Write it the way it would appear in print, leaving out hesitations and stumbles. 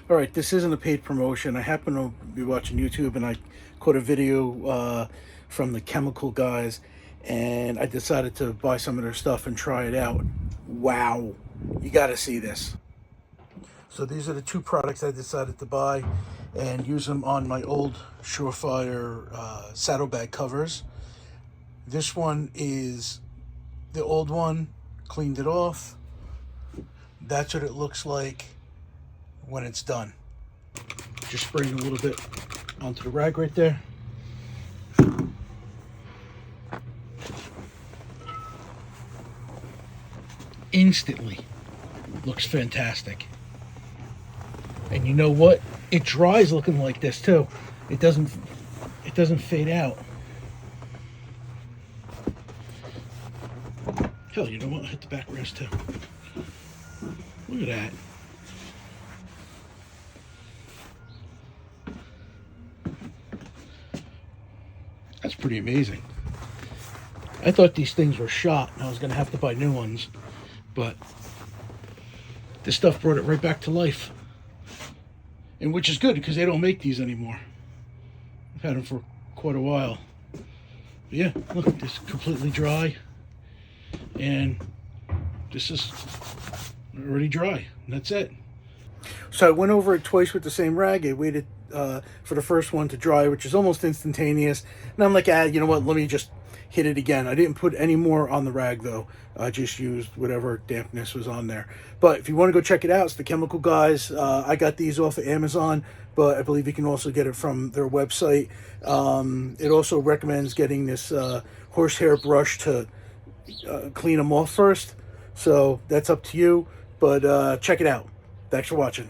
All right, this isn't a paid promotion. I happen to be watching YouTube and I caught a video from the chemical guys, and I decided to buy some of their stuff and try it out. Wow, you got to see this. So these are the two products I decided to buy and use them on my old Surefire saddlebag covers. This one is the old one, cleaned it off. That's what it looks like when it's done. Just spraying a little bit onto the rag right there. Instantly looks fantastic. And you know what? It dries looking like this too. It doesn't fade out. Hell, you know what? I'll hit the back rest too. Look at that. That's pretty amazing. I thought these things were shot and I was going to have to buy new ones, but this stuff brought it right back to life. And which is good because they don't make these anymore. I've had them for quite a while. But yeah, look, this is completely dry. And this is already dry. And that's it. So I went over it twice with the same rag. I waited for the first one to dry, which is almost instantaneous. And I'm like, you know what? Let me just hit it again. I didn't put any more on the rag though. I just used whatever dampness was on there. But if you want to go check it out, it's the Chemical Guys. I got these off of Amazon, but I believe you can also get it from their website. It also recommends getting this horsehair brush to clean them off first. So that's up to you, but check it out. Thanks for watching.